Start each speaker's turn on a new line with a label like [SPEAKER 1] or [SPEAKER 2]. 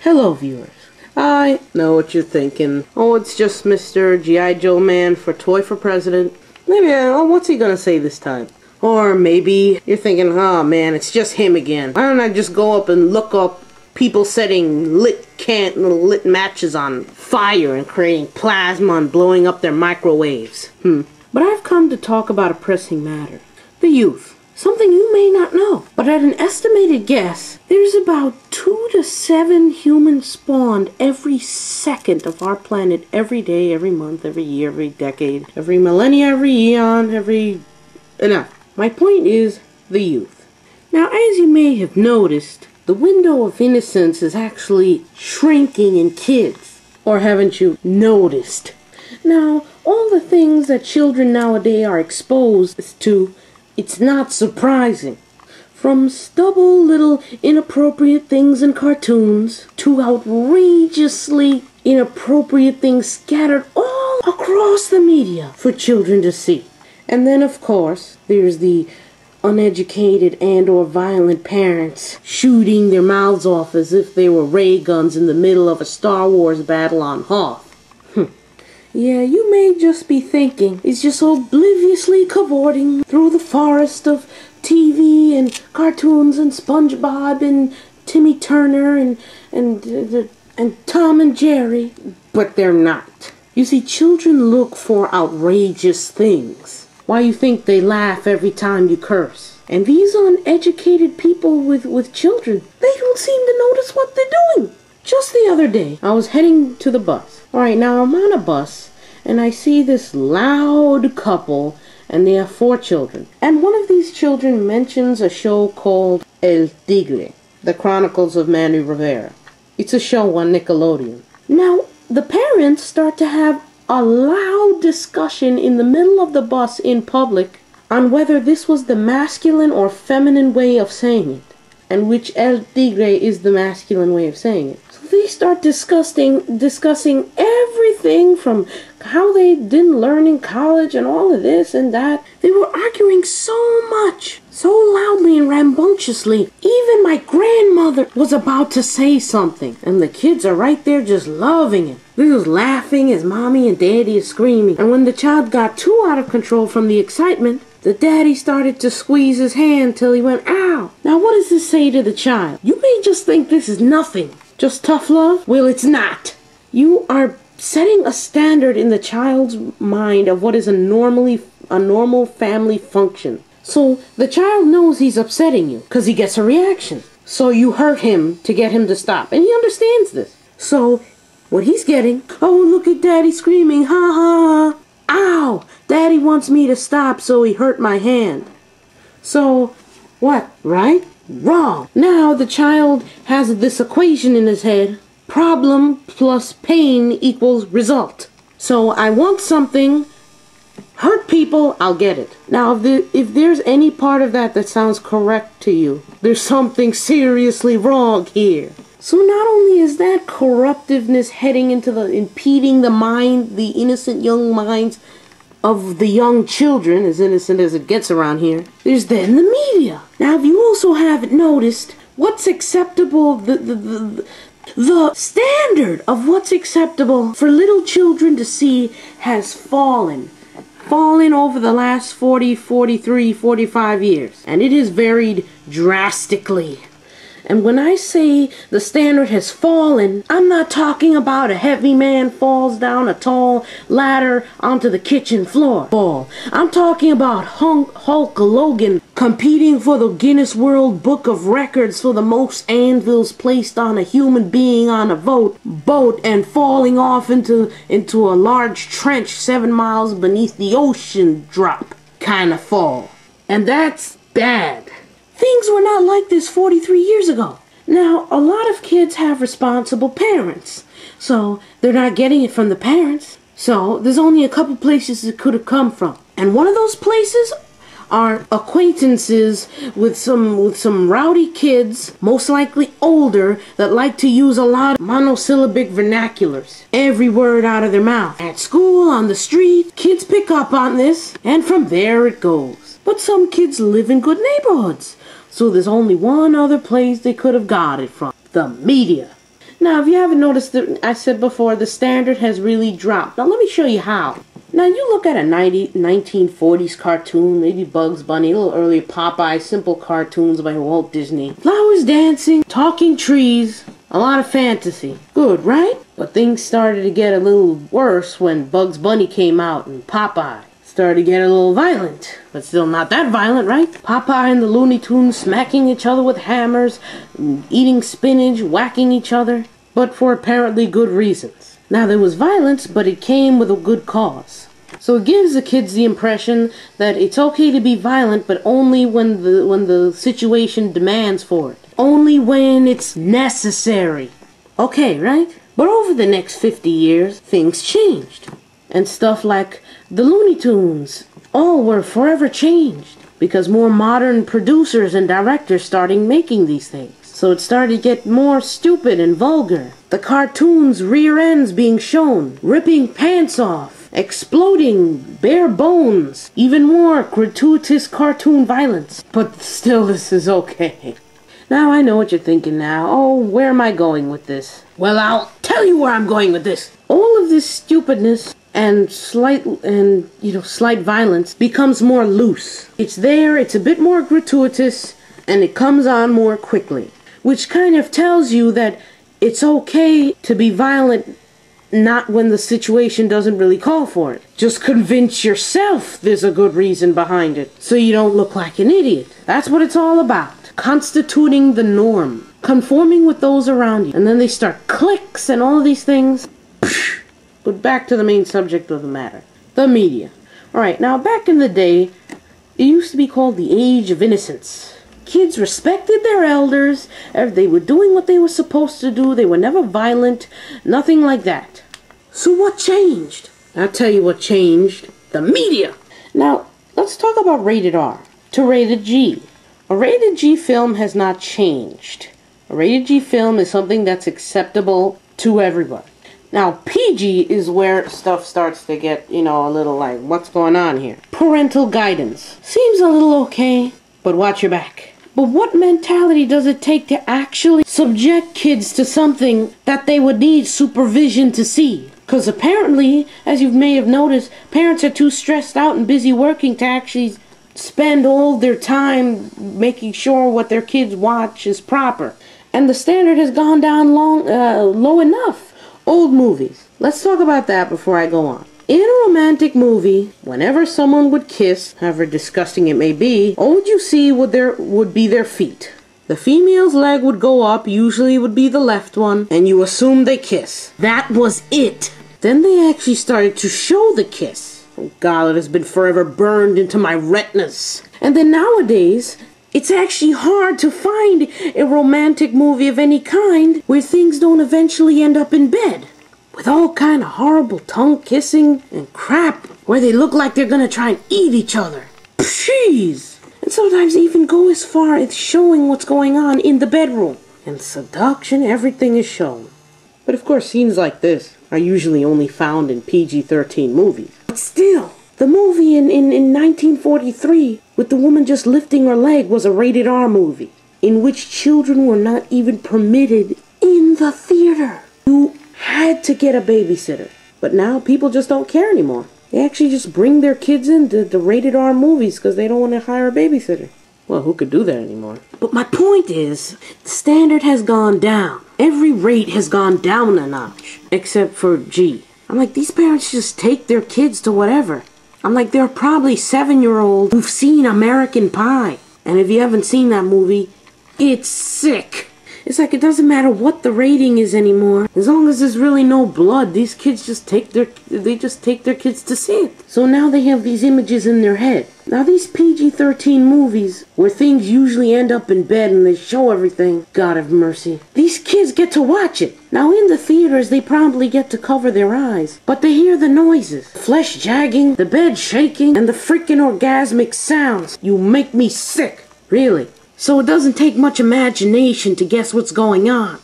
[SPEAKER 1] Hello, viewers. I know what you're thinking. Oh, it's just Mr. G.I. Joe Man for Toy for President. Maybe, what's he gonna say this time? Or maybe you're thinking, oh man, it's just him again. Why don't I just go up and look up people setting lit matches on fire and creating plasma and blowing up their microwaves? But I've come to talk about a pressing matter. The youth. Something you may not know, but at an estimated guess, there's about 2 to 7 humans spawned every second of our planet, every day, every month, every year, every decade, every millennia, every eon, enough. My point is the youth. Now, as you may have noticed, the window of innocence is actually shrinking in kids. Or haven't you noticed? Now, all the things that children nowadays are exposed to, it's not surprising. From stubble little inappropriate things in cartoons to outrageously inappropriate things scattered all across the media for children to see. And then, of course, there's the uneducated and or violent parents shooting their mouths off as if they were ray guns in the middle of a Star Wars battle on Hoth. Yeah, you may just be thinking he's just obliviously cavorting through the forest of TV and cartoons and SpongeBob and Timmy Turner and Tom and Jerry. But they're not. You see, children look for outrageous things. Why you think they laugh every time you curse? And these uneducated people with children, they don't seem to notice what they're doing. Just the other day, I was heading to the bus. Alright, now I'm on a bus, and I see this loud couple, and they have 4 children. And one of these children mentions a show called El Tigre, The Chronicles of Manny Rivera. It's a show on Nickelodeon. Now, the parents start to have a loud discussion in the middle of the bus in public on whether this was the masculine or feminine way of saying it, and which El Tigre is the masculine way of saying it. So they start discussing everything from how they didn't learn in college and all of this and that. They were arguing so much, so loudly and rambunctiously, even my grandmother was about to say something, and the kids are right there just loving it. They was laughing as mommy and daddy is screaming, and when the child got too out of control from the excitement, the daddy started to squeeze his hand till he went, ow. Now what does this say to the child? You may just think this is nothing, just tough love. Well, it's not. You are setting a standard in the child's mind of what is a normal family function. So the child knows he's upsetting you because he gets a reaction. So you hurt him to get him to stop, and he understands this. So what he's getting, oh, look at daddy screaming, ha ha ha. Ow! Daddy wants me to stop, so he hurt my hand. So, what, right? Wrong. Now the child has this equation in his head. Problem plus pain equals result. So I want something, hurt people, I'll get it. Now, if there's any part of that sounds correct to you, there's something seriously wrong here. So not only is that corruptiveness heading into impeding the mind, the innocent young minds of the young children, as innocent as it gets around here, there's then the media. Now, if you also haven't noticed, what's acceptable, the standard of what's acceptable for little children to see has fallen over the last 40, 43, 45 years. And it has varied drastically. And when I say the standard has fallen, I'm not talking about a heavy man falls down a tall ladder onto the kitchen floor fall. I'm talking about Hulk Hogan competing for the Guinness World Book of Records for the most anvils placed on a human being on a boat and falling off into a large trench 7 miles beneath the ocean drop kind of fall. And that's bad. Things were not like this 43 years ago. Now, a lot of kids have responsible parents, so they're not getting it from the parents. So there's only a couple places it could have come from. And one of those places are acquaintances with some rowdy kids, most likely older, that like to use a lot of monosyllabic vernaculars. Every word out of their mouth. At school, on the street, kids pick up on this, and from there it goes. But some kids live in good neighborhoods, so there's only one other place they could have got it from. The media. Now, if you haven't noticed, I said before, the standard has really dropped. Now, let me show you how. Now, you look at a 1940s cartoon, maybe Bugs Bunny, a little earlier Popeye, simple cartoons by Walt Disney. Flowers dancing, talking trees, a lot of fantasy. Good, right? But things started to get a little worse when Bugs Bunny came out and Popeye started to get a little violent. But still not that violent, right? Popeye and the Looney Tunes smacking each other with hammers, eating spinach, whacking each other, but for apparently good reasons. Now, there was violence, but it came with a good cause. So it gives the kids the impression that it's okay to be violent, but only when the situation demands for it. Only when it's necessary. Okay, right? But over the next 50 years, things changed. And stuff like the Looney Tunes all were forever changed because more modern producers and directors started making these things. So it started to get more stupid and vulgar. The cartoons' rear ends being shown, ripping pants off, exploding, bare bones, even more gratuitous cartoon violence. But still, this is okay. Now I know what you're thinking now. Oh, where am I going with this? Well, I'll tell you where I'm going with this. All of this stupidness and slight violence becomes more loose. It's there, it's a bit more gratuitous, and it comes on more quickly. Which kind of tells you that it's okay to be violent, not when the situation doesn't really call for it. Just convince yourself there's a good reason behind it, so you don't look like an idiot. That's what it's all about. Constituting the norm. Conforming with those around you. And then they start cliques and all of these things. But back to the main subject of the matter. The media. Alright, now back in the day, it used to be called the Age of Innocence. Kids respected their elders. They were doing what they were supposed to do. They were never violent. Nothing like that. So what changed? I'll tell you what changed. The media. Now, let's talk about rated R to rated G. A rated G film has not changed. A rated G film is something that's acceptable to everybody. Now, PG is where stuff starts to get, a little like, what's going on here? Parental guidance. Seems a little okay, but watch your back. But what mentality does it take to actually subject kids to something that they would need supervision to see? Because apparently, as you may have noticed, parents are too stressed out and busy working to actually spend all their time making sure what their kids watch is proper. And the standard has gone down low enough. Old movies. Let's talk about that before I go on. In a romantic movie, whenever someone would kiss, however disgusting it may be, all you see would be their feet. The female's leg would go up, usually it would be the left one, and you assume they kiss. That was it. Then they actually started to show the kiss. Oh God, it has been forever burned into my retinas. And then nowadays, it's actually hard to find a romantic movie of any kind where things don't eventually end up in bed. With all kind of horrible tongue kissing and crap where they look like they're gonna try and eat each other. Jeez! And sometimes even go as far as showing what's going on in the bedroom. And seduction, everything is shown. But of course, scenes like this are usually only found in PG-13 movies. But still, the movie in 1943 with the woman just lifting her leg was a rated R movie in which children were not even permitted in the theater. You had to get a babysitter. But now people just don't care anymore. They actually just bring their kids into the rated R movies because they don't want to hire a babysitter. Well, who could do that anymore? But my point is, the standard has gone down. Every rate has gone down a notch. Except for G. I'm like, these parents just take their kids to whatever. I'm like, they're probably 7-year-olds who've seen American Pie. And if you haven't seen that movie, it's sick. It's like it doesn't matter what the rating is anymore. As long as there's really no blood, these kids just take their kids to see it. So now they have these images in their head. Now these PG-13 movies, where things usually end up in bed and they show everything, God have mercy, these kids get to watch it. Now in the theaters, they probably get to cover their eyes, but they hear the noises. Flesh jagging, the bed shaking, and the freaking orgasmic sounds. You make me sick. Really. So it doesn't take much imagination to guess what's going on.